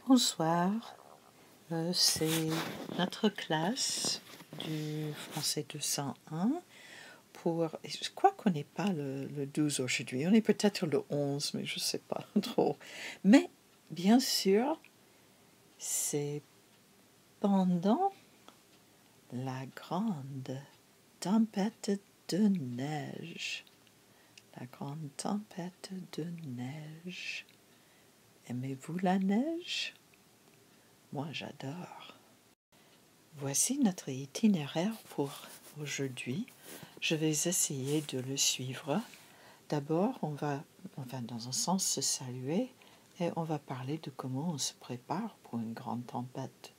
Bonsoir, c'est notre classe du français 201 pour, je crois qu'on n'est pas le 12 aujourd'hui, on est peut-être le 11, mais je ne sais pas trop. Mais bien sûr, c'est pendant la grande tempête de neige. La grande tempête de neige. Aimez-vous la neige? Moi, j'adore. Voici notre itinéraire pour aujourd'hui. Je vais essayer de le suivre. D'abord, on va dans un sens se saluer et on va parler de comment on se prépare pour une grande tempête.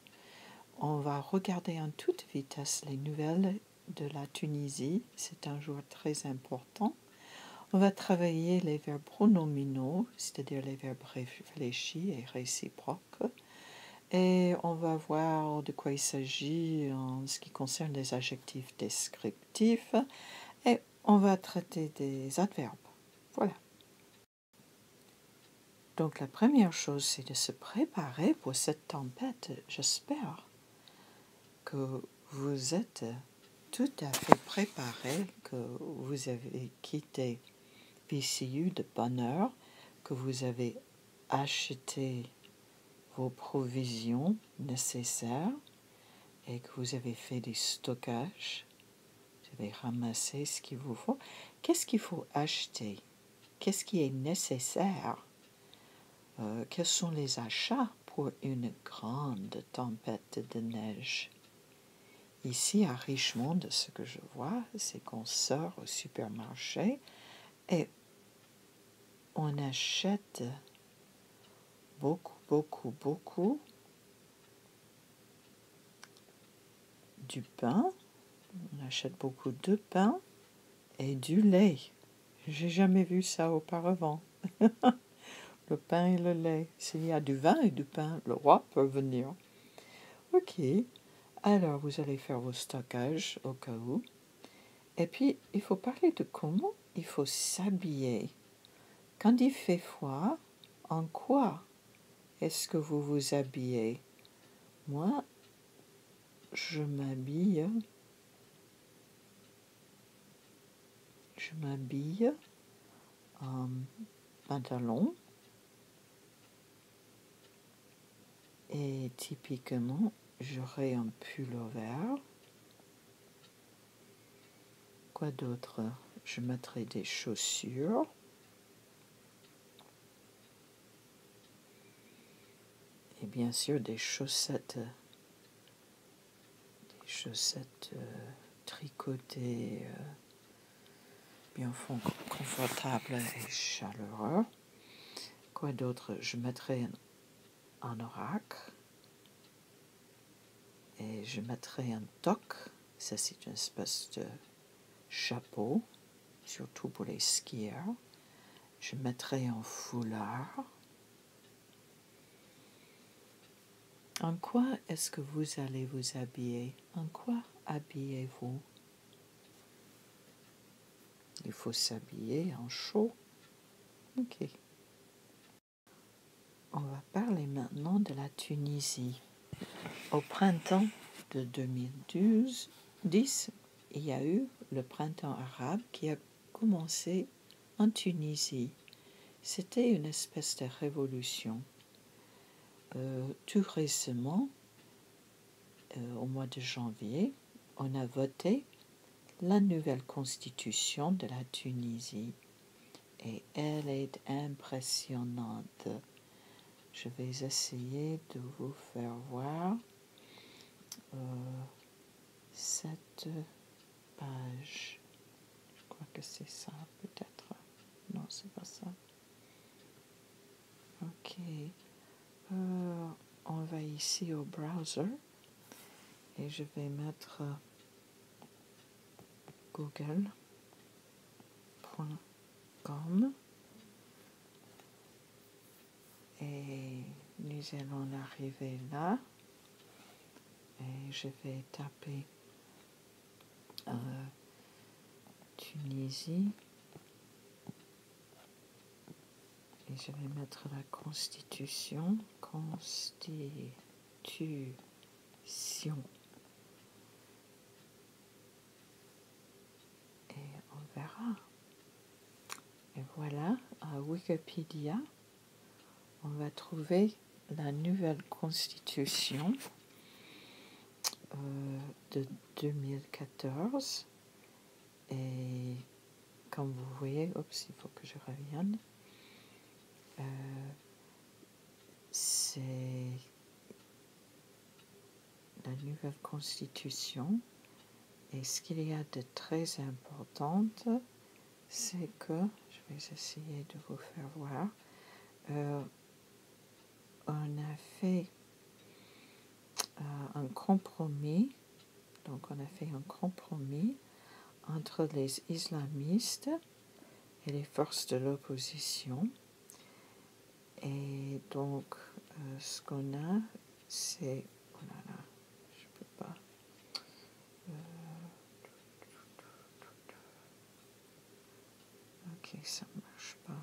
On va regarder en toute vitesse les nouvelles de la Tunisie. C'est un jour très important. On va travailler les verbes pronominaux, c'est-à-dire les verbes réfléchis et réciproques. Et on va voir de quoi il s'agit en ce qui concerne les adjectifs descriptifs. Et on va traiter des adverbes. Voilà. Donc la première chose, c'est de se préparer pour cette tempête. J'espère que vous êtes tout à fait préparés, que vous avez quitté PCU de bonne heure, que vous avez acheté vos provisions nécessaires et que vous avez fait des stockages, vous avez ramassé ce qu'il vous faut. Qu'est-ce qu'il faut acheter? Qu'est-ce qui est nécessaire? Quels sont les achats pour une grande tempête de neige? Ici à Richmond, ce que je vois, c'est qu'on sort au supermarché et on achète beaucoup du pain. On achète beaucoup de pain et du lait. J'ai jamais vu ça auparavant. Le pain et le lait. S'il y a du vin et du pain, le roi peut venir. Ok. Alors, vous allez faire vos stockages au cas où. Et puis, il faut parler de comment il faut s'habiller. Quand il fait froid, en quoi est-ce que vous vous habillez? Moi, je m'habille en pantalon et typiquement, j'aurai un pull vert. Quoi d'autre? Je mettrai des chaussures. Et bien sûr des chaussettes tricotées, bien confortables et chaleureuses. Quoi d'autre? Je mettrai un orac et je mettrai un toque. Ça, c'est une espèce de chapeau, surtout pour les skieurs. Je mettrai un foulard. En quoi est-ce que vous allez vous habiller? En quoi habillez-vous? Il faut s'habiller en chaud. Ok. On va parler maintenant de la Tunisie. Au printemps de 2010, il y a eu le printemps arabe qui a commencé en Tunisie. C'était une espèce de révolution. Tout récemment, au mois de janvier, on a voté la nouvelle constitution de la Tunisie et elle est impressionnante. Je vais essayer de vous faire voir cette page. Je crois que c'est ça, peut-être. Non, c'est pas ça. Ok. On va ici au browser et je vais mettre google.com et nous allons arriver là et je vais taper Tunisie et je vais mettre la constitution constitution. Et on verra. Et voilà, à Wikipédia, on va trouver la nouvelle constitution de 2014. Et comme vous voyez, il faut que je revienne. C'est la nouvelle constitution. Et ce qu'il y a de très important, c'est que, je vais essayer de vous faire voir, on a fait un compromis, donc on a fait un compromis entre les islamistes et les forces de l'opposition. Et donc, ce qu'on a, c'est... Oh là là, je peux pas... Ok, ça ne marche pas.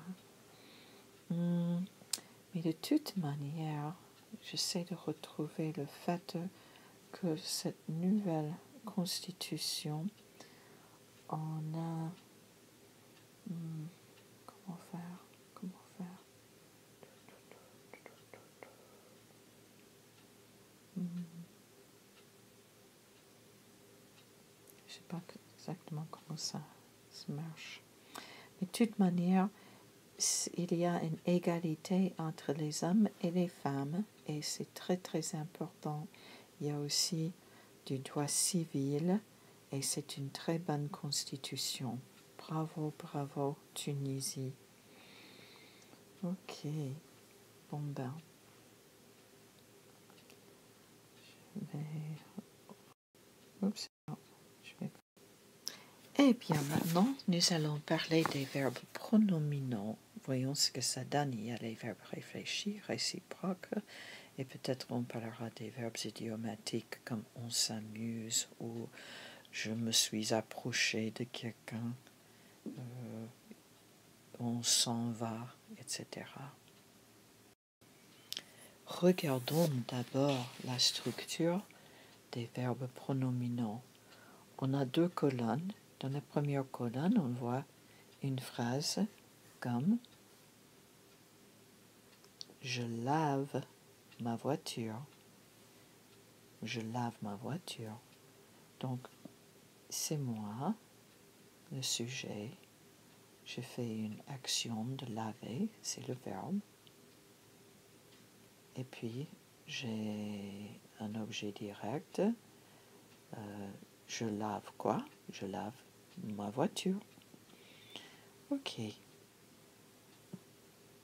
Mais de toute manière, j'essaie de retrouver le fait que cette nouvelle constitution, on a... comment faire? Je ne sais pas exactement comment ça marche. Mais de toute manière, il y a une égalité entre les hommes et les femmes, et c'est très très important. Il y a aussi du droit civil, et c'est une très bonne constitution. Bravo, bravo, Tunisie. Ok, bon ben, je vais... Oups, non, je vais... Eh bien, maintenant, nous allons parler des verbes pronominaux. Voyons ce que ça donne. Il y a les verbes réfléchis, réciproques, et peut-être on parlera des verbes idiomatiques comme on s'amuse ou je me suis approché de quelqu'un, on s'en va, etc. Regardons d'abord la structure des verbes pronominaux. On a deux colonnes. Dans la première colonne, on voit une phrase comme « Je lave ma voiture ». Je lave ma voiture. Donc, c'est moi, le sujet. Je fais une action de laver, c'est le verbe. Et puis, j'ai un objet direct. Je lave quoi? Je lave ma voiture. Ok.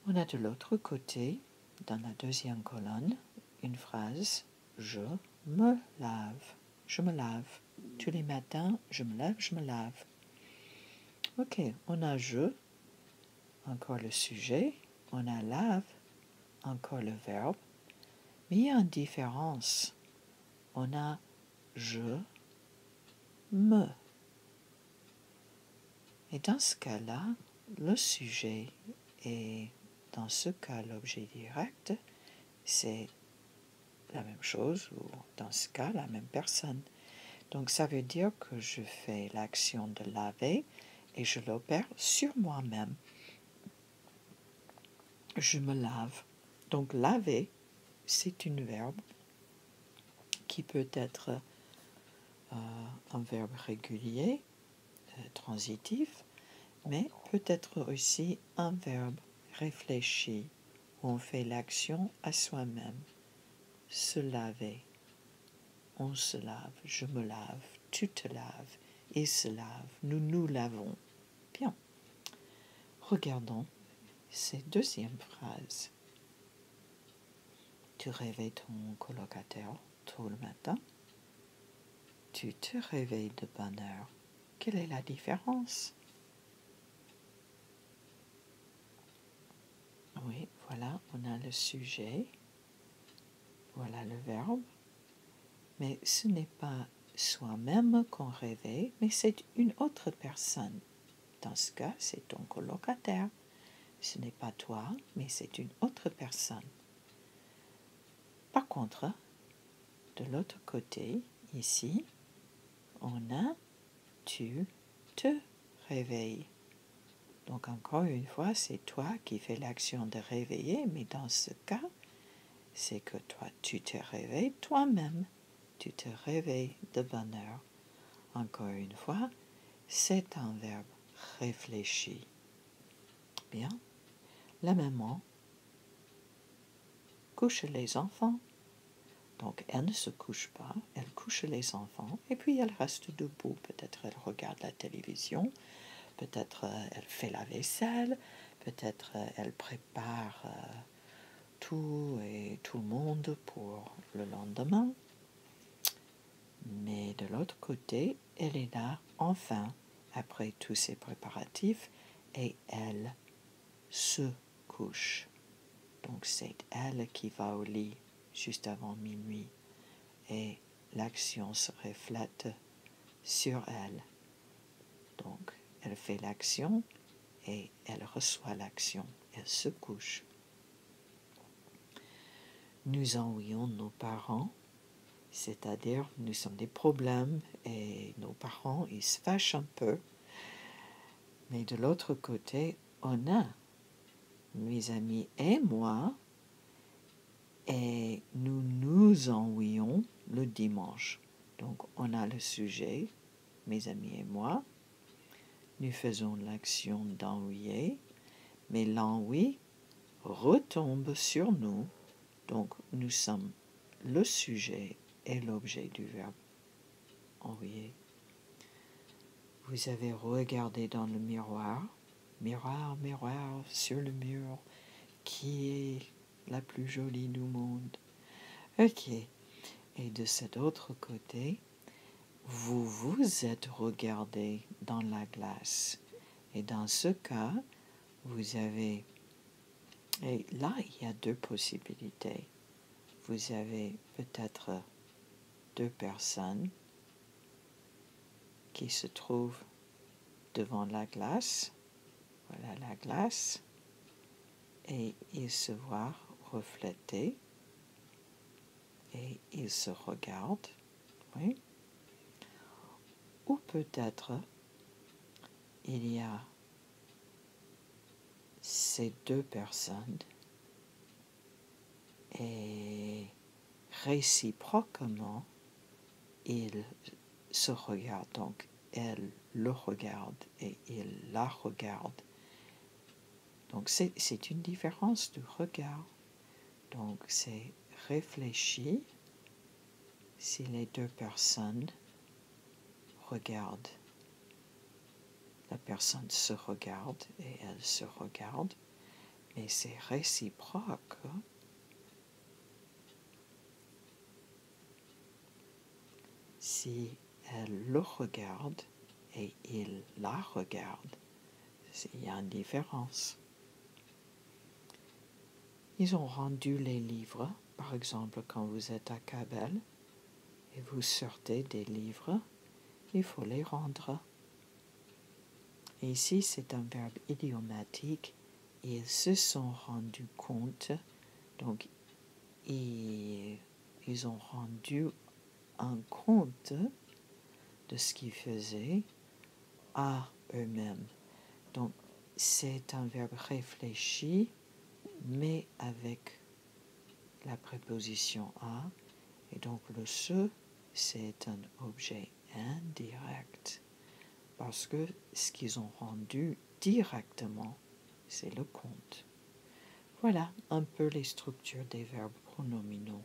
On a de l'autre côté, dans la deuxième colonne, une phrase « Je me lave ». Je me lave. Tous les matins, je me lave, je me lave. Ok, on a « je », encore le sujet, on a « lave », encore le verbe, mais il y a une différence. On a « je me ». Et dans ce cas-là, le sujet et dans ce cas l'objet direct, c'est la même chose, ou dans ce cas la même personne. Donc ça veut dire que je fais l'action de laver et je l'opère sur moi-même. Je me lave. Donc laver, c'est un verbe qui peut être un verbe régulier, transitif, mais peut être aussi un verbe réfléchi, où on fait l'action à soi-même. Se laver. On se lave, je me lave, tu te laves, il se lave, nous nous lavons. Bien. Regardons cette deuxième phrase. Tu réveilles ton colocataire tôt le matin. Tu te réveilles de bonne heure. Quelle est la différence? Oui, voilà, on a le sujet. Voilà le verbe. Mais ce n'est pas soi-même qu'on réveille, mais c'est une autre personne. Dans ce cas, c'est ton colocataire. Ce n'est pas toi, mais c'est une autre personne. contre, de l'autre côté, ici, on a tu te réveilles. Donc encore une fois, c'est toi qui fais l'action de réveiller, mais dans ce cas, c'est que toi, tu te réveilles toi-même. Tu te réveilles de bonne heure. Encore une fois, c'est un verbe réfléchi. Bien. La maman couche les enfants. Donc, elle ne se couche pas, elle couche les enfants, et puis elle reste debout. Peut-être elle regarde la télévision, peut-être elle fait la vaisselle, peut-être elle prépare tout et tout le monde pour le lendemain. Mais de l'autre côté, elle est là, enfin, après tous ces préparatifs, et elle se couche. Donc c'est elle qui va au lit juste avant minuit, et l'action se reflète sur elle. Donc elle fait l'action et elle reçoit l'action, elle se couche. Nous ennuyons nos parents, c'est-à-dire nous avons des problèmes et nos parents ils se fâchent un peu. Mais de l'autre côté, on a mes amis et moi, et nous nous ennuyons le dimanche. Donc on a le sujet, mes amis et moi, nous faisons l'action d'ennuyer, mais l'ennui retombe sur nous, donc nous sommes le sujet et l'objet du verbe ennuyer. Vous avez regardé dans le miroir, miroir, miroir sur le mur, qui est la plus jolie du monde. Ok. Et de cet autre côté, vous vous êtes regardé dans la glace. Et dans ce cas, vous avez... Et là, il y a deux possibilités. Vous avez peut-être deux personnes qui se trouvent devant la glace. Voilà la glace. Et ils se voient refléter. Et ils se regardent. Oui. Ou peut-être il y a ces deux personnes et réciproquement ils se regardent. Donc elle le regarde et il la regarde. Donc c'est une différence de regard. Donc c'est réfléchi si les deux personnes regardent. La personne se regarde et elle se regarde, mais c'est réciproque. Si elle le regarde et il la regarde, il y a une différence. Ils ont rendu les livres, par exemple quand vous êtes à Cabel et vous sortez des livres, il faut les rendre. Et ici, c'est un verbe idiomatique. Ils se sont rendus compte, donc ils ont rendu un compte de ce qu'ils faisaient à eux-mêmes. Donc, c'est un verbe réfléchi, mais avec la préposition à. Et donc, le se, c'est un objet indirect. Parce que ce qu'ils ont rendu directement, c'est le compte. Voilà un peu les structures des verbes pronominaux.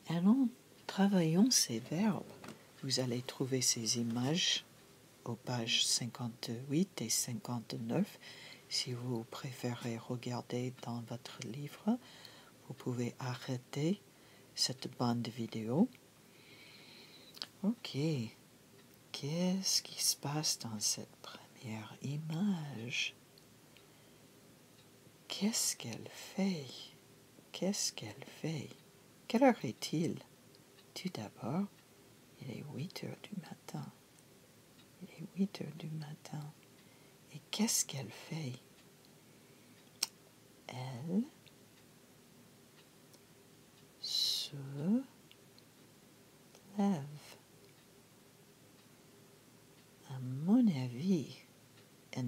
Allons, travaillons ces verbes. Vous allez trouver ces images aux pages 58 et 59. Si vous préférez regarder dans votre livre, vous pouvez arrêter cette bande vidéo. Ok. Qu'est-ce qui se passe dans cette première image? Qu'est-ce qu'elle fait? Qu'est-ce qu'elle fait? Quelle heure est-il? Tout d'abord, il est 8 heures du matin. Il est 8 heures du matin. Et qu'est-ce qu'elle fait? Elle se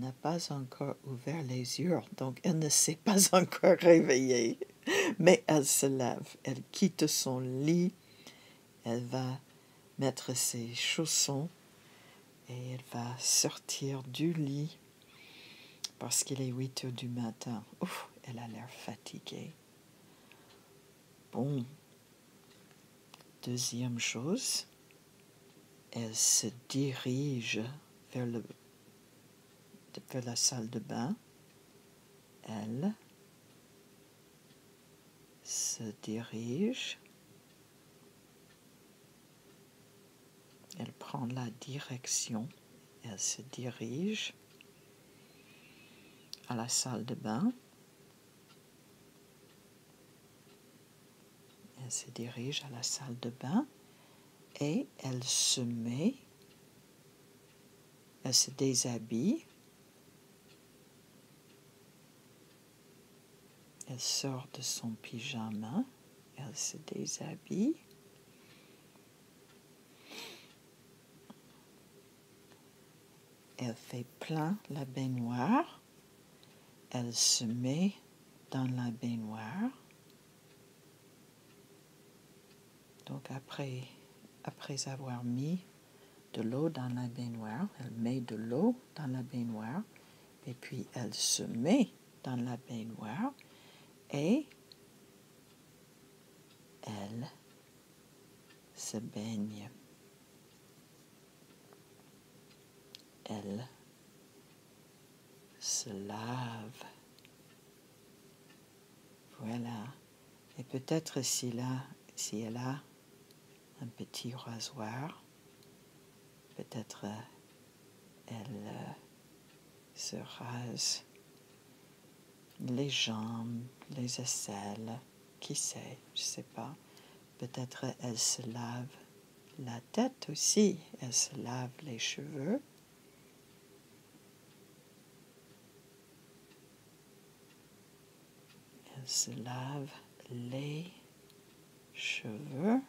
n'a pas encore ouvert les yeux, donc elle ne s'est pas encore réveillée. Mais elle se lève, elle quitte son lit, elle va mettre ses chaussons et elle va sortir du lit parce qu'il est 8 heures du matin. Ouf, elle a l'air fatiguée. Bon, deuxième chose, elle se dirige vers la salle de bain. Elle se dirige. Elle prend la direction. Elle se dirige à la salle de bain. Elle se dirige à la salle de bain et elle se déshabille. Elle sort de son pyjama. Elle se déshabille. Elle fait plein la baignoire. Elle se met dans la baignoire. Donc après avoir mis de l'eau dans la baignoire, elle met de l'eau dans la baignoire et puis elle se met dans la baignoire et elle se baigne. Elle se lave. Voilà. Et peut-être si elle a un petit rasoir, peut-être elle se rase les jambes, les aisselles, qui sait, je ne sais pas. Peut-être elle se lave la tête aussi, elle se lave les cheveux. Elle se lave les cheveux.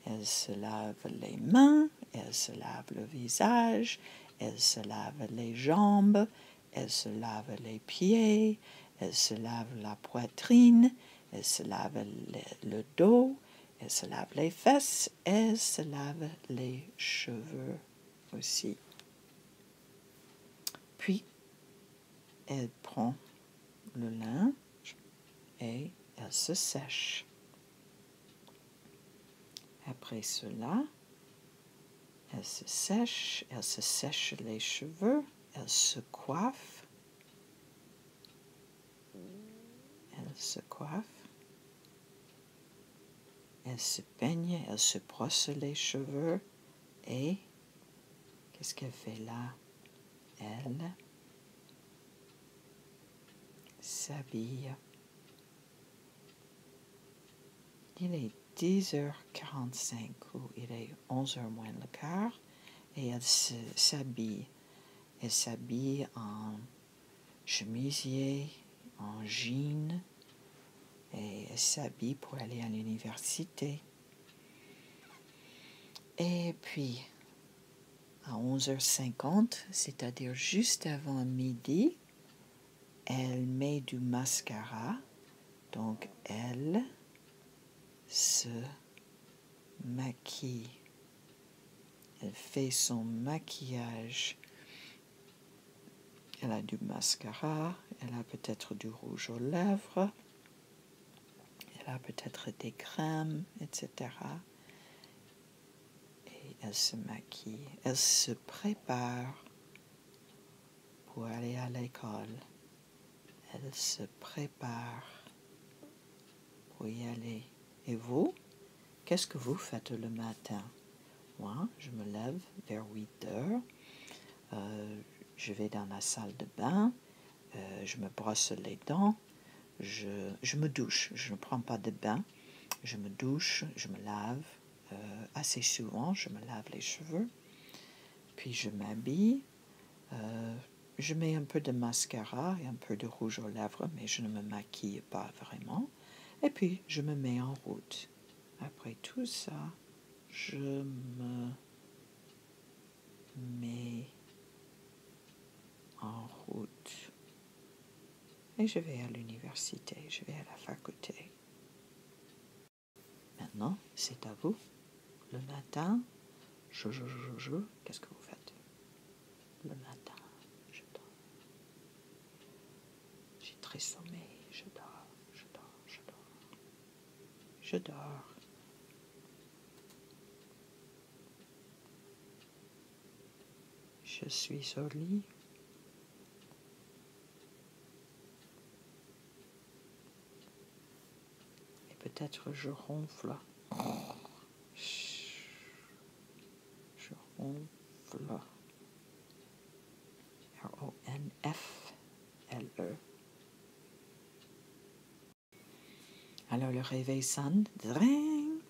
Elle se lave les mains, elle se lave le visage, elle se lave les jambes, elle se lave les pieds, elle se lave la poitrine, elle se lave le dos, elle se lave les fesses, elle se lave les cheveux aussi. Puis, elle prend le linge et elle se sèche. Après cela, elle se sèche les cheveux, elle se coiffe, elle se peigne, elle se brosse les cheveux et qu'est-ce qu'elle fait là? Elle s'habille. Il est 10h45 ou il est 11h moins le quart et elle s'habille. Elle s'habille en chemisier, en jean et elle s'habille pour aller à l'université. Et puis, à 11h50, c'est-à-dire juste avant midi, elle met du mascara. Donc, elle se maquille. Elle fait son maquillage. Elle a du mascara, elle a peut-être du rouge aux lèvres, elle a peut-être des crèmes, etc. Et elle se maquille. Elle se prépare pour aller à l'école. Elle se prépare pour y aller. Et vous, qu'est-ce que vous faites le matin? Moi, je me lève vers 8 heures. Je vais dans la salle de bain. Je me brosse les dents. Je me douche. Je ne prends pas de bain. Je me douche, je me lave. Assez souvent, je me lave les cheveux. Puis je m'habille. Je mets un peu de mascara et un peu de rouge aux lèvres, mais je ne me maquille pas vraiment. Et puis, je me mets en route. Après tout ça, je me mets en route. Et je vais à l'université, je vais à la faculté. Maintenant, c'est à vous. Le matin, qu'est-ce que vous faites? Le matin, je dors. J'ai très sommeil, je dors. Je dors. Je suis au lit. Et peut-être je ronfle. Je ronfle. R-O-N-F-L-E. Alors le réveil sonne. Dring.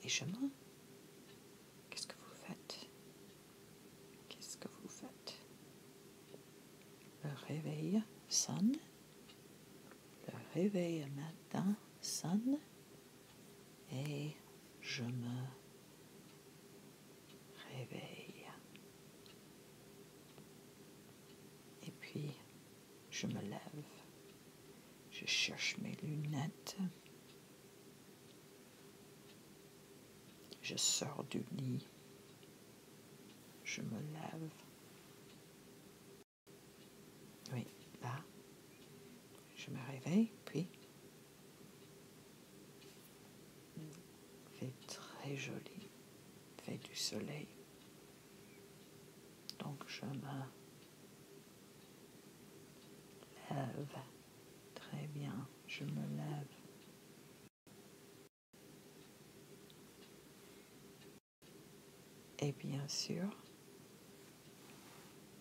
Et je me... Qu'est-ce que vous faites? Qu'est-ce que vous faites? Le réveil sonne. Le réveil matin sonne. Et je me réveille. Et puis, je me lève. Je cherche mes lunettes. Je sors du lit. Je me lève. Oui, là. Je me réveille, puis il fait très joli. Il fait du soleil. Donc, je me lève. Très bien, je me lève. Et bien sûr,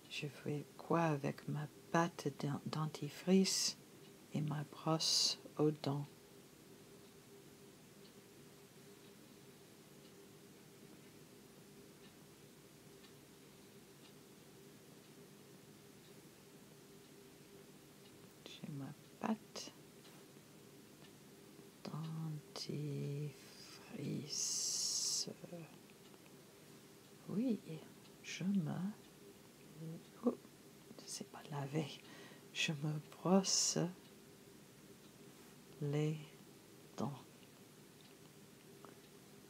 je fais quoi avec ma pâte dentifrice et ma brosse aux dents? J'ai ma pâte dentifrice. Oui, je me... Oh, c'est pas laver. Je me brosse les dents.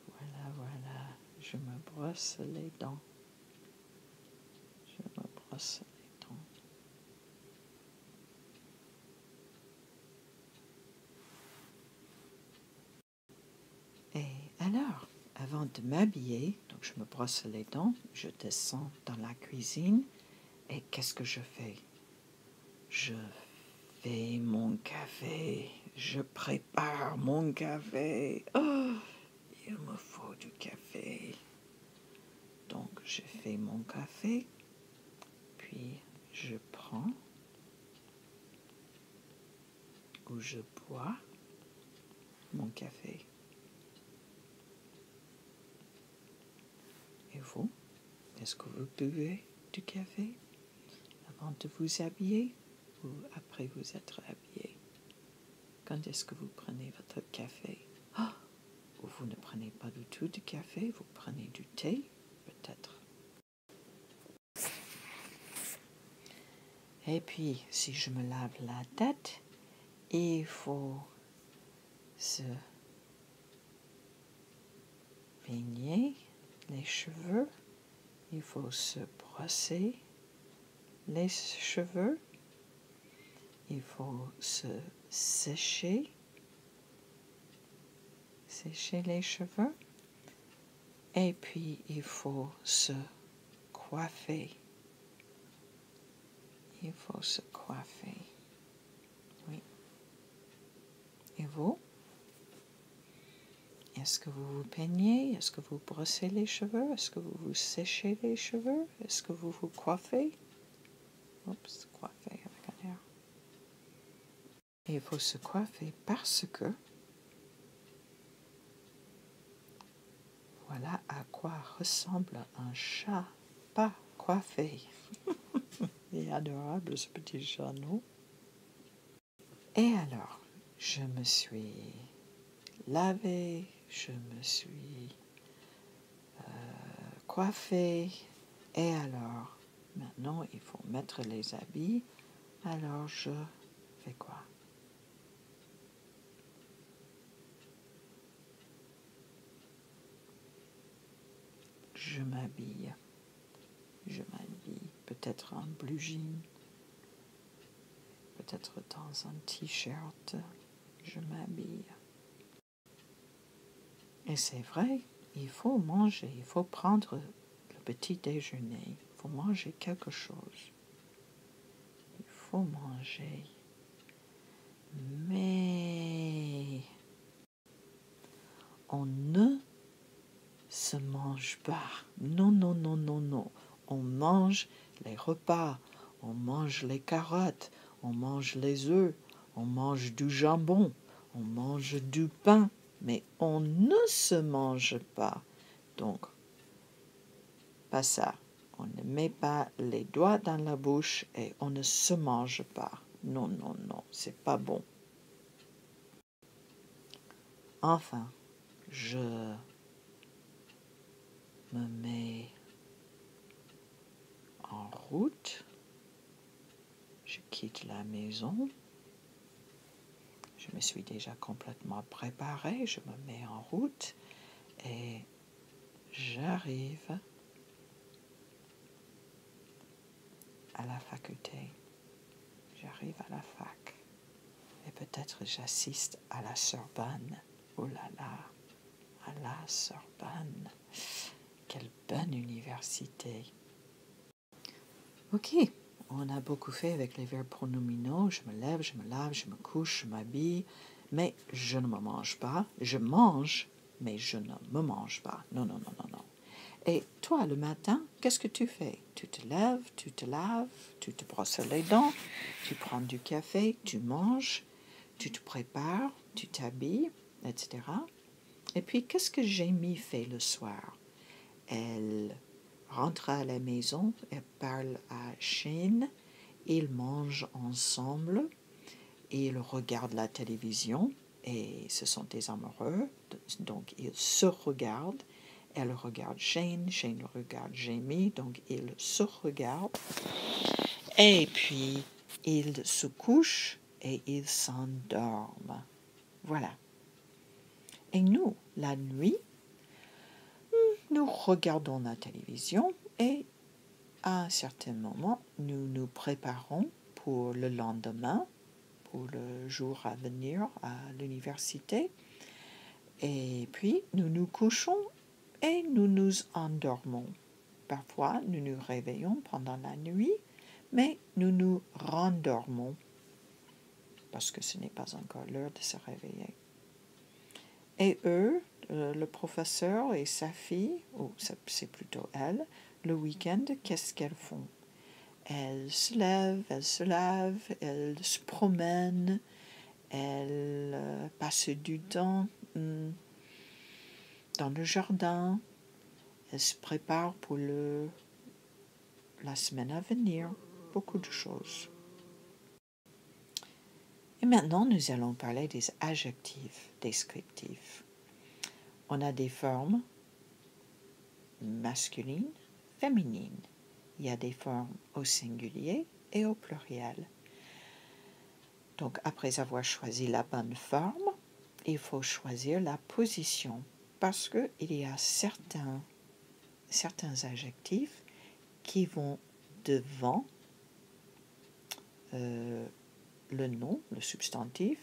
Voilà. Je me brosse les dents. Je me brosse les dents. Et alors, avant de m'habiller, donc je me brosse les dents, je descends dans la cuisine et qu'est-ce que je fais? Je fais mon café, je prépare mon café. Oh, il me faut du café. Donc je fais mon café, puis je prends ou je bois mon café. Et vous, est-ce que vous buvez du café avant de vous habiller ou après vous être habillé? Quand est-ce que vous prenez votre café? Oh, ou vous ne prenez pas du tout de café, vous prenez du thé, peut-être. Et puis, si je me lave la tête, il faut se peigner les cheveux, il faut se brosser les cheveux, il faut se sécher les cheveux, et puis il faut se coiffer. Il faut se coiffer. Oui. Et vous? Est-ce que vous vous peignez? Est-ce que vous brossez les cheveux? Est-ce que vous vous séchez les cheveux? Est-ce que vous vous coiffez? Oups, coiffer avec un air. Et il faut se coiffer parce que voilà à quoi ressemble un chat pas coiffé. Il est adorable ce petit chat, non? Et alors, je me suis lavée, je me suis coiffée, et alors, Maintenant, il faut mettre les habits. Alors, je fais quoi? Je m'habille. Je m'habille. Peut-être en blue jean. Peut-être dans un t-shirt. Je m'habille. Et c'est vrai, il faut manger. Il faut prendre le petit déjeuner. Il faut manger quelque chose. Il faut manger. Mais on ne se mange pas. Non, non, non, non, non. On mange les repas, on mange les carottes, on mange les œufs, on mange du jambon, on mange du pain, mais on ne se mange pas. Donc, pas ça. On ne met pas les doigts dans la bouche et on ne se mange pas. Non, non, non, c'est pas bon. Enfin, je me mets en route. Je quitte la maison. Je me suis déjà complètement préparée. Je me mets en route et j'arrive à la faculté. J'arrive à la fac. Et peut-être j'assiste à la Sorbonne. Oh là là, à la Sorbonne. Quelle bonne université. Ok, on a beaucoup fait avec les verbes pronominaux. Je me lève, je me lave, je me couche, je m'habille. Mais je ne me mange pas. Je mange, mais je ne me mange pas. Non, non, non, non, non. Et toi, le matin, qu'est-ce que tu fais? Tu te lèves, tu te laves, tu te brosses les dents, tu prends du café, tu manges, tu te prépares, tu t'habilles, etc. Et puis, qu'est-ce que Jamie fait le soir? Elle rentre à la maison, elle parle à Shane, ils mangent ensemble, ils regardent la télévision, et ce sont des amoureux, donc ils se regardent. Elle regarde Shane, Shane regarde Jamie, donc ils se regardent. Et puis, ils se couchent et ils s'endorment. Voilà. Et nous, la nuit, nous regardons la télévision et à un certain moment, nous nous préparons pour le lendemain, pour le jour à venir à l'université. Et puis, nous nous couchons et nous nous endormons. Parfois, nous nous réveillons pendant la nuit, mais nous nous rendormons parce que ce n'est pas encore l'heure de se réveiller. Et eux, le professeur et sa fille, ou c'est plutôt elle, le week-end, qu'est-ce qu'elles font? Elles se lèvent, elles se lavent, elles se promènent, elles passent du temps dans le jardin, elles se préparent pour la semaine à venir, beaucoup de choses. Et maintenant, nous allons parler des adjectifs descriptifs. On a des formes masculines, féminines. Il y a des formes au singulier et au pluriel. Donc, après avoir choisi la bonne forme, il faut choisir la position parce qu'il y a certains adjectifs qui vont devant le nom, le substantif,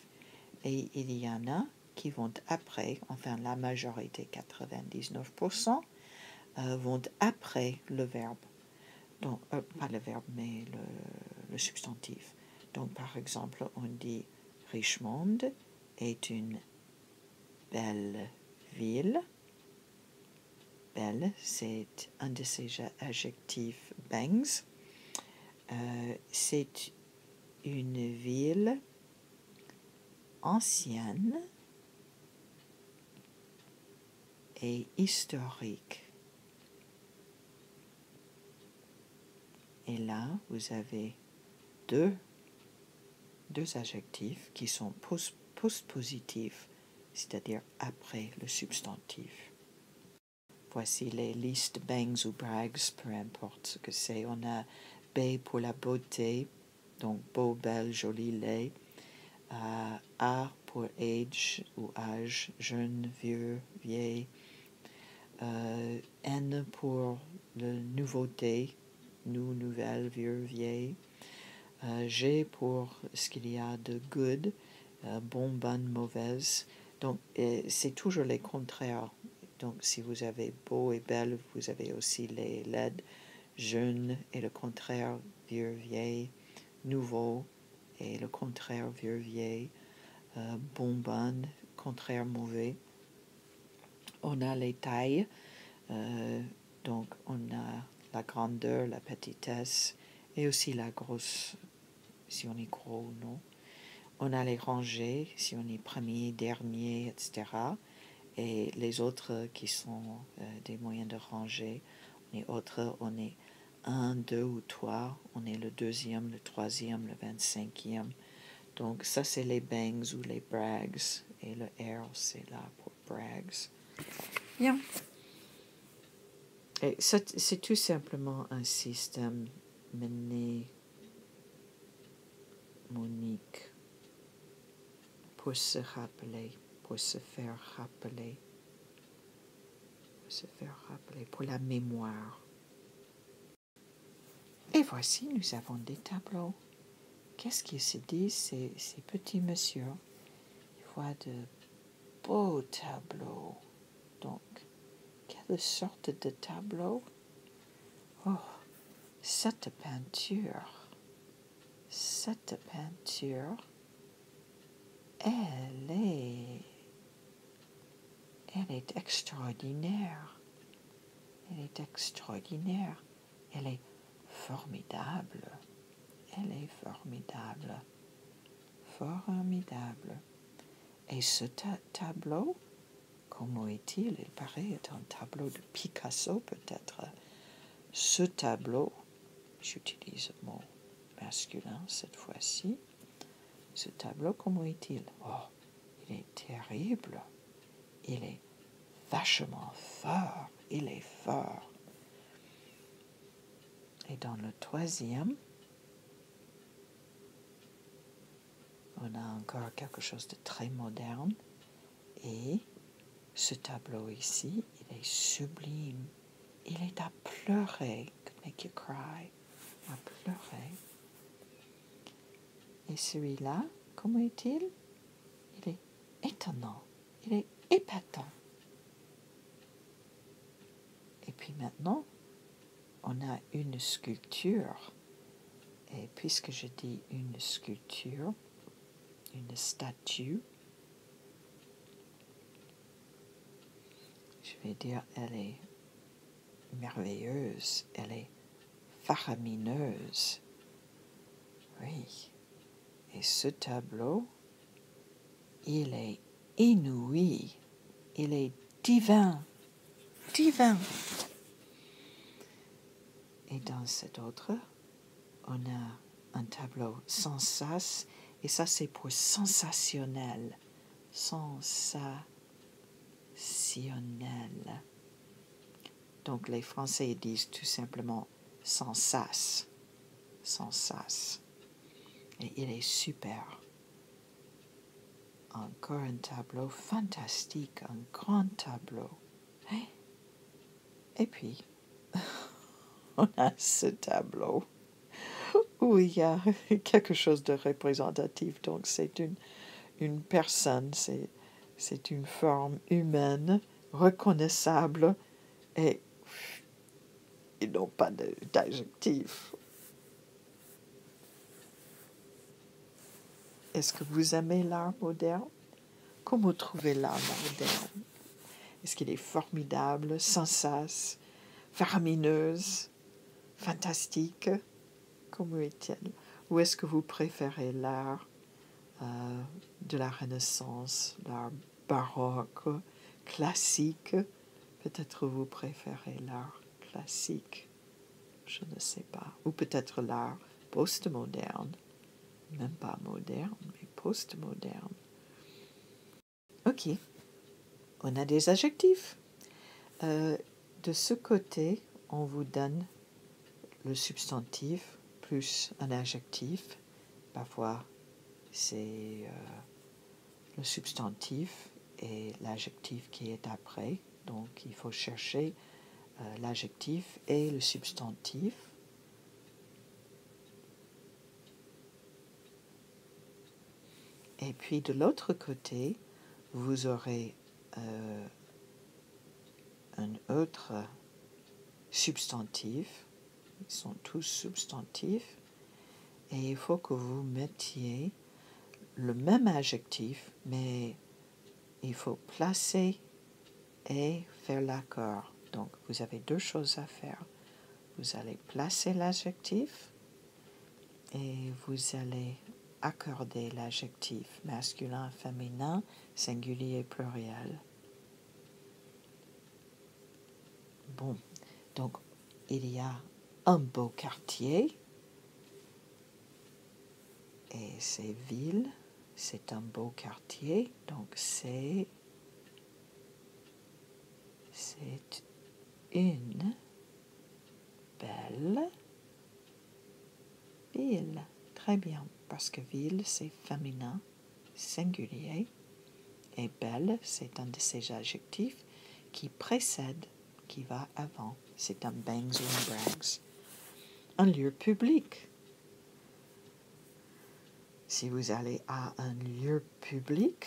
et il y en a qui vont après, enfin la majorité, 99%, vont après le verbe. Donc, pas le verbe, mais le substantif. Donc, par exemple, on dit Richmond est une belle ville. Belle, c'est un de ces adjectifs bangs. C'est une ville ancienne et historique. Et là, vous avez deux adjectifs qui sont postpositifs, c'est-à-dire après le substantif. voici les listes bangs ou brags, peu importe ce que c'est. On a B pour la beauté, donc beau, belle, joli, laid. A pour age ou âge, jeune, vieux, vieille. N pour la nouveauté, nouvelle, vieux, vieille. G pour ce qu'il y a de good, bon, bonne, mauvaise. Donc, c'est toujours les contraires. Donc, si vous avez beau et belle, vous avez aussi les laid, jeune et le contraire, vieux, vieille, nouveau et le contraire, vieux, vieille, bon, bonne, contraire, mauvais. On a les tailles, donc on a la grandeur, la petitesse et aussi la grosse, si on est gros ou non. On a les rangées, si on est premier, dernier, etc. Et les autres qui sont des moyens de ranger. On est 1, 2 ou 3. On est le deuxième, le troisième, le 25e. Donc ça, c'est les bangs ou les brags. Et le R, c'est là pour brags. Bien. Et c'est tout simplement un système mnémonique pour se rappeler, pour se faire rappeler, pour la mémoire. Et voici, nous avons des tableaux. Qu'est-ce qu'ils se disent, ces petits messieurs? Ils voient de beaux tableaux. Donc, quelle sorte de tableau? Oh, cette peinture, elle est extraordinaire. Elle est extraordinaire. Elle est formidable. Elle est formidable. Formidable. Et ce tableau, comment est-il? Il paraît être un tableau de Picasso, peut-être. Ce tableau, j'utilise le mot masculin cette fois-ci. Ce tableau, comment est-il? Oh, il est terrible. Il est vachement fort. Il est fort. Et dans le troisième, on a encore quelque chose de très moderne. Et ce tableau ici, il est sublime. Il est à pleurer, make you cry, à pleurer. Et celui-là, comment est-il? Il est étonnant, il est épatant. Et puis maintenant, on a une sculpture. Et puisque je dis une sculpture, une statue, je vais dire elle est merveilleuse, elle est faramineuse. Oui. Et ce tableau, il est inouï, il est divin, divin. Et dans cet autre, on a un tableau sans sas, et ça c'est pour sensationnel, sensationnel. Donc les Français disent tout simplement sans sas, sans sas. Et il est super. Encore un tableau fantastique, un grand tableau. Et puis, on a ce tableau où il y a quelque chose de représentatif. Donc c'est une personne, c'est une forme humaine, reconnaissable, et ils n'ont pas d'adjectif. Est-ce que vous aimez l'art moderne? Comment trouvez l'art moderne? Est-ce qu'il est formidable, sans sas, faramineuse, fantastique? Comment est-il? Ou est-ce que vous préférez l'art de la Renaissance, l'art baroque, classique? Peut-être vous préférez l'art classique, je ne sais pas. Ou peut-être l'art post-moderne, même pas moderne, mais post-moderne. Ok, on a des adjectifs. de ce côté, on vous donne le substantif plus un adjectif. Parfois, c'est le substantif et l'adjectif qui est après. Donc, il faut chercher l'adjectif et le substantif. Et puis, de l'autre côté, vous aurez un autre substantif. Ils sont tous substantifs. Et il faut que vous mettiez le même adjectif, mais il faut placer et faire l'accord. Donc, vous avez deux choses à faire. Vous allez placer l'adjectif et vous allez accorder l'adjectif masculin, féminin, singulier, pluriel. Bon, donc il y a un beau quartier et c'est ville, c'est un beau quartier, donc c'est une belle ville. Très bien, parce que ville, c'est féminin, singulier, et belle, c'est un de ces adjectifs qui précède, qui va avant. C'est un bangs ou un brags. Un lieu public. Si vous allez à un lieu public,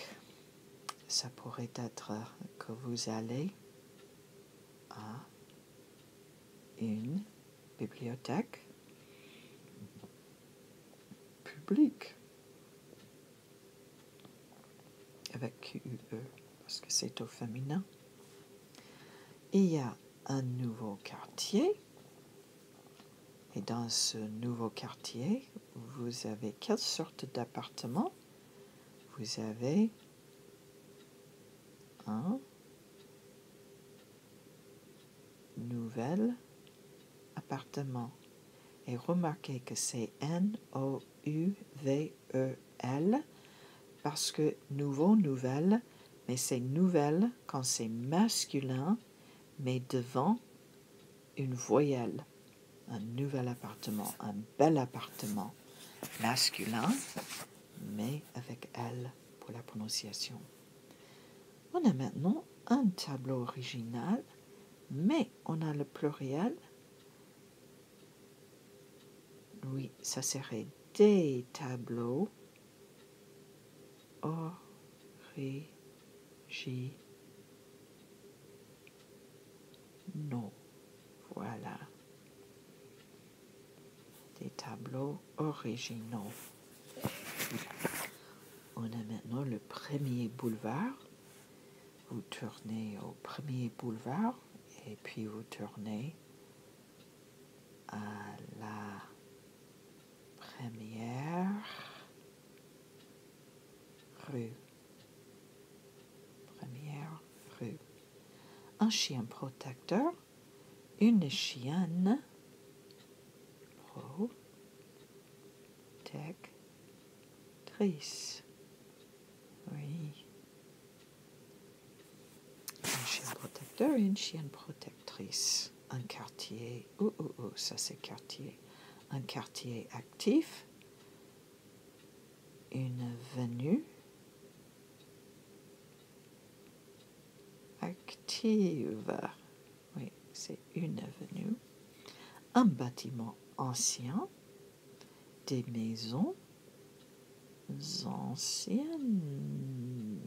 ça pourrait être que vous allez à une bibliothèque publique avec QUE parce que c'est au féminin. Il y a un nouveau quartier et dans ce nouveau quartier, vous avez quelle sorte d'appartement? Vous avez un nouvel appartement. Et remarquez que c'est N-O-U-V-E-L parce que nouveau, nouvelle, mais c'est nouvelle quand c'est masculin, mais devant une voyelle. Un nouvel appartement, un bel appartement masculin, mais avec L pour la prononciation. On a maintenant un tableau original, mais on a le pluriel. Oui, ça serait des tableaux originaux. Voilà. Des tableaux originaux. On a maintenant le premier boulevard. Vous tournez au premier boulevard et puis vous tournez à la première rue. Première rue. Un chien protecteur, une chienne protectrice. Oui. Un chien protecteur et une chienne protectrice. Un quartier. Ça c'est quartier. Un quartier actif. Une avenue active. Oui, c'est une avenue. Un bâtiment ancien. Des maisons anciennes.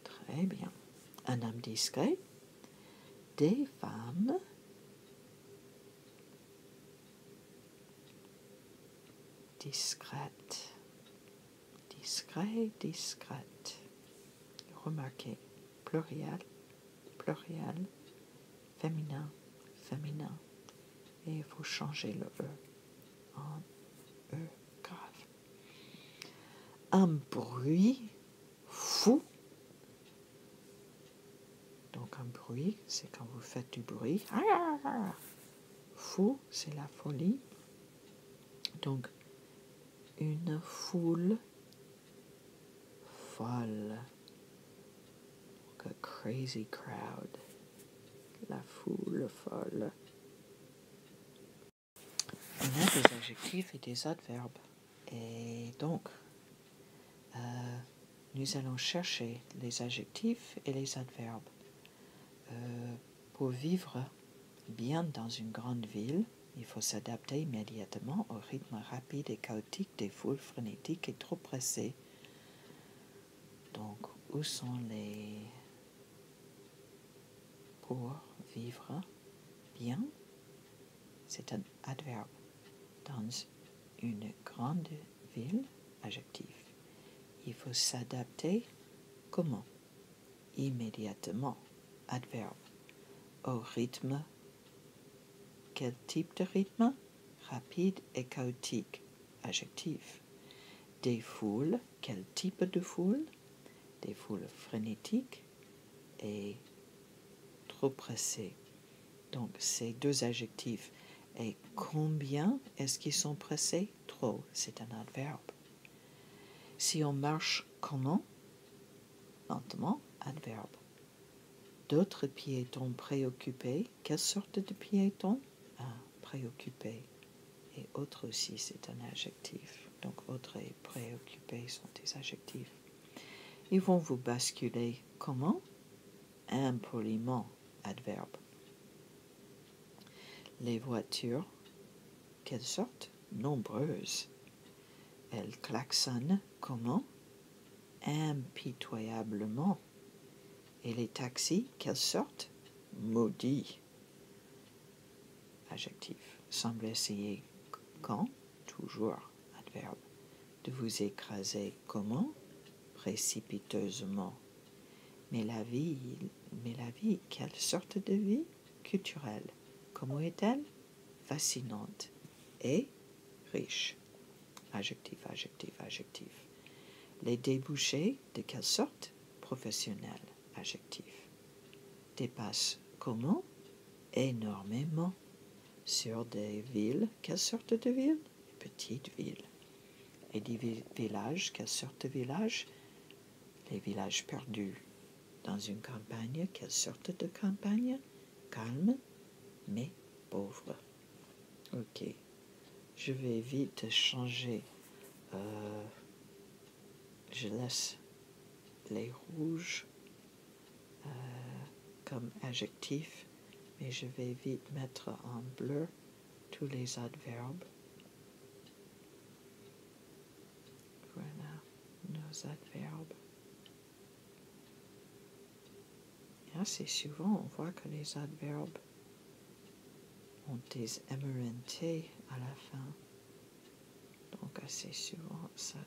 Très bien. Un homme discret. Des femmes. Discrètes. Discret, discrète. Remarquez, pluriel, pluriel, féminin, féminin. Et il faut changer le E en E grave. Un bruit fou. Donc un bruit, c'est quand vous faites du bruit. Fou, c'est la folie. Donc une foule folle. Donc crazy crowd. La foule folle. On a des adjectifs et des adverbes. Et donc, nous allons chercher les adjectifs et les adverbes. Pour vivre bien dans une grande ville, il faut s'adapter immédiatement au rythme rapide et chaotique des foules frénétiques et trop pressées. Donc, où sont les... Pour vivre bien, c'est un adverbe. Dans une grande ville, adjectif. Il faut s'adapter comment? Immédiatement, adverbe. Au rythme. Quel type de rythme? Rapide et chaotique, adjectif. Des foules, quel type de foule? Des foules frénétiques et trop pressées. Donc, ces deux adjectifs. Et combien est-ce qu'ils sont pressés? Trop, c'est un adverbe. Si on marche comment? Lentement, adverbe. D'autres piétons préoccupés. Quelle sorte de piétons? Préoccupés. Et autre aussi, c'est un adjectif. Donc, autre et préoccupés sont des adjectifs. Ils vont vous basculer comment? Impoliment, adverbe. Les voitures, quelle sorte? Nombreuses. Elles klaxonnent comment? Impitoyablement. Et les taxis, quelle sorte? Maudits. Adjectif. Semble essayer quand? Toujours. Adverbe. De vous écraser comment? Précipiteusement. Mais la vie, quelle sorte de vie? Culturelle. Comment est-elle? Fascinante. Et riche. Adjectif, adjectif, adjectif. Les débouchés, de quelle sorte? Professionnels. Adjectif. Dépasse comment? Énormément. Sur des villes, quelle sorte de ville? Petites villes. Et des villages, quelle sorte de village? Les villages perdus. Dans une campagne, quelle sorte de campagne? Calme, mais pauvre. Ok. Je vais vite changer. Je laisse les rouges comme adjectifs, mais je vais vite mettre en bleu tous les adverbes. Voilà nos adverbes. Et assez souvent, on voit que les adverbes ont des MRNT à la fin. Donc assez souvent, ça,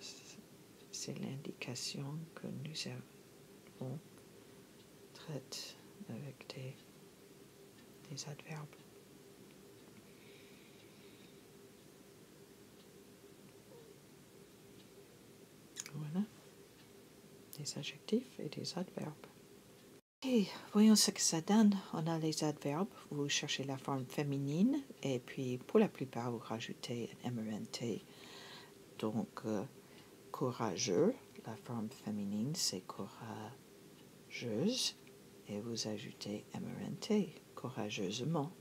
c'est l'indication que nous avons traite avec des adverbes. Voilà, des adjectifs et des adverbes. Et voyons ce que ça donne. On a les adverbes, vous cherchez la forme féminine, et puis pour la plupart, vous rajoutez un MRNT. Donc, courageux, la forme féminine, c'est courageuse, et vous ajoutez MRNT, courageusement.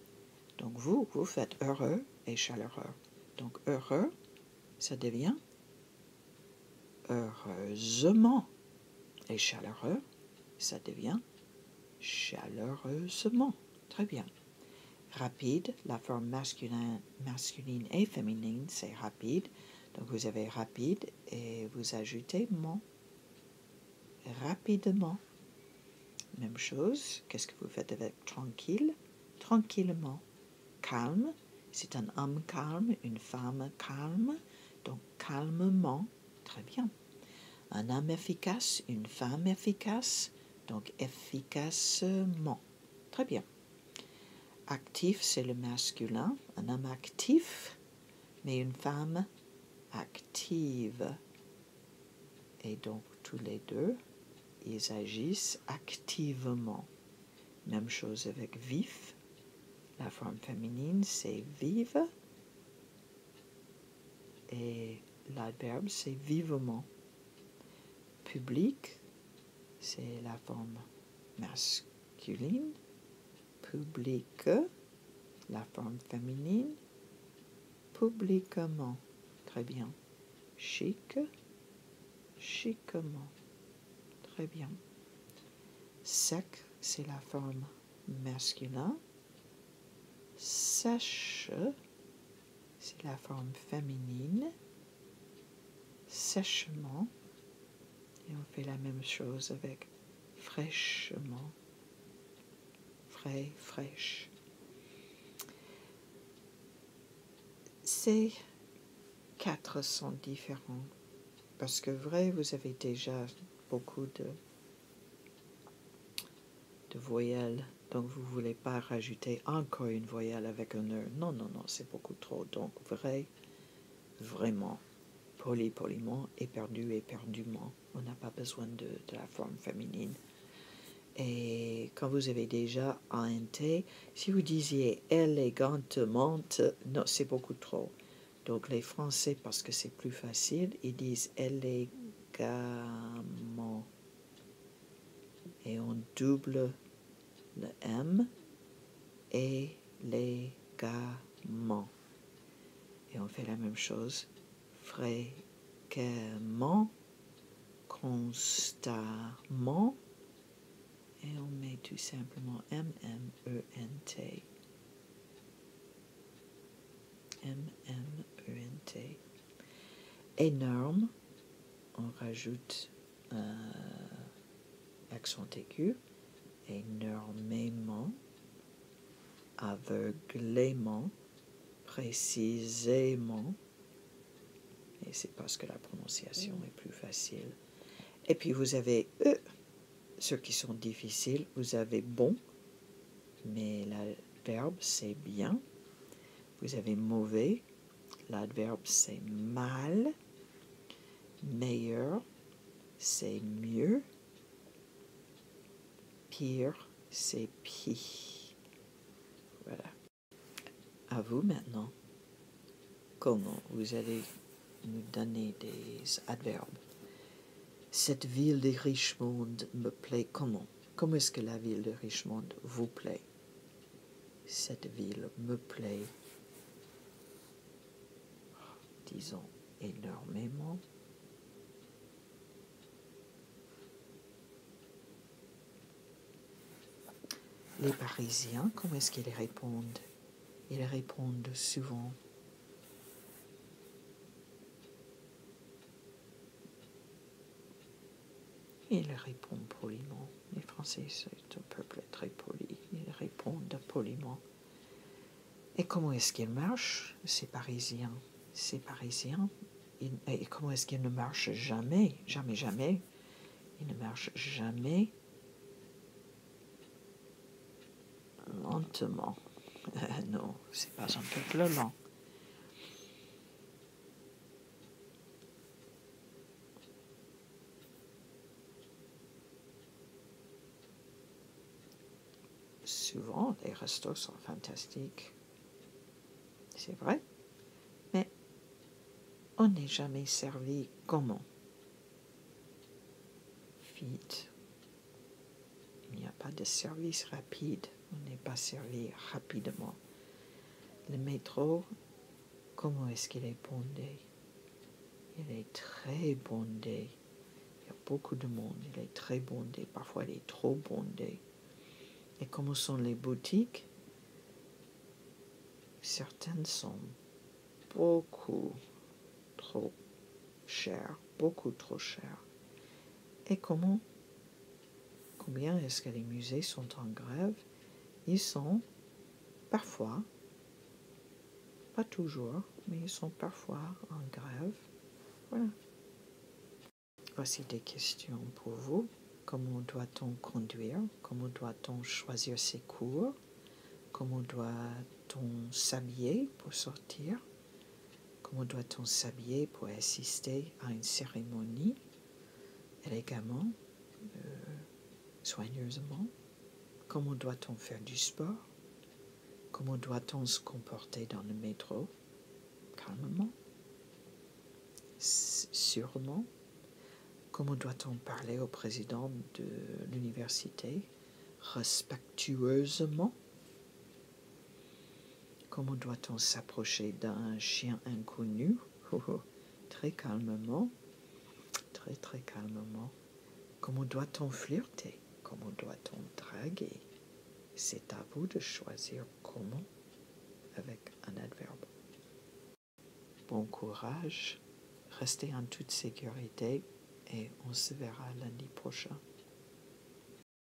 Donc, vous faites heureux et chaleureux. Donc, heureux, ça devient heureusement. Et chaleureux, ça devient chaleureusement. Très bien. Rapide, la forme masculine et féminine, c'est rapide. Donc, vous avez rapide et vous ajoutez ment. Rapidement. Même chose. Qu'est-ce que vous faites avec tranquille? Tranquillement. Calme, c'est un homme calme, une femme calme. Donc, calmement. Très bien. Un homme efficace, une femme efficace. Donc, efficacement. Très bien. Actif, c'est le masculin. Un homme actif, mais une femme active. Et donc, tous les deux, ils agissent activement. Même chose avec vif. La forme féminine, c'est vive. Et l'adverbe, c'est vivement. Public, c'est la forme masculine. Publique, la forme féminine. Publiquement. Très bien. Chic, chiquement. Très bien. Sec, c'est la forme masculine. Sèche, c'est la forme féminine. Sèchement. Et on fait la même chose avec fraîchement. Frais, fraîche. Ces 4 sont différents. Parce que vrai, vous avez déjà beaucoup de voyelles. Donc, vous ne voulez pas rajouter encore une voyelle avec un E. Non, non, non, c'est beaucoup trop. Donc, vrai, vraiment. Poli, poliment, éperdu, éperdument. On n'a pas besoin de la forme féminine. Et quand vous avez déjà un T, si vous disiez élégantement, non, c'est beaucoup trop. Donc les Français, parce que c'est plus facile, ils disent élégamment. Et on double le M, élégamment. Et on fait la même chose, fréquemment, constamment. Et on met tout simplement M-M-E-N-T. M-M-E-N-T. Énorme, on rajoute accent aigu. Énormément. Aveuglément. Précisément. Et c'est parce que la prononciation est plus facile. Et puis vous avez E. Ceux qui sont difficiles, vous avez bon, mais l'adverbe c'est bien. Vous avez mauvais, l'adverbe c'est mal. Meilleur, c'est mieux. Pire, c'est pis. Voilà. À vous maintenant. Comment vous allez nous donner des adverbes? Cette ville de Richmond me plaît comment? Comment est-ce que la ville de Richmond vous plaît? Cette ville me plaît, disons, énormément. Les Parisiens, comment est-ce qu'ils répondent? Ils répondent souvent. Ils répondent poliment. Les Français, c'est un peuple très poli. Ils répondent poliment. Et comment est-ce qu'ils marchent, ces Parisiens? Ces Parisiens, et comment est-ce qu'ils ne marchent jamais? Jamais, jamais. Ils ne marchent jamais lentement. Non, c'est pas un peuple lent. Souvent, les restos sont fantastiques. C'est vrai. Mais on n'est jamais servi comment? Vite. Il n'y a pas de service rapide. On n'est pas servi rapidement. Le métro, comment est-ce qu'il est bondé? Il est très bondé. Il y a beaucoup de monde. Il est très bondé. Parfois, il est trop bondé. Et comment sont les boutiques? Certaines sont beaucoup trop chères. Beaucoup trop chères. Et combien est-ce que les musées sont en grève? Ils sont parfois, pas toujours, mais ils sont parfois en grève. Voilà. Voici des questions pour vous. Comment doit-on conduire? Comment doit-on choisir ses cours? Comment doit-on s'habiller pour sortir? Comment doit-on s'habiller pour assister à une cérémonie? Élégamment, soigneusement. Comment doit-on faire du sport? Comment doit-on se comporter dans le métro? Calmement. Sûrement. Comment doit-on parler au président de l'université? respectueusement? Comment doit-on s'approcher d'un chien inconnu? Très calmement, très très calmement. Comment doit-on flirter? Comment doit-on draguer? C'est à vous de choisir comment avec un adverbe. Bon courage, restez en toute sécurité et on se verra lundi prochain.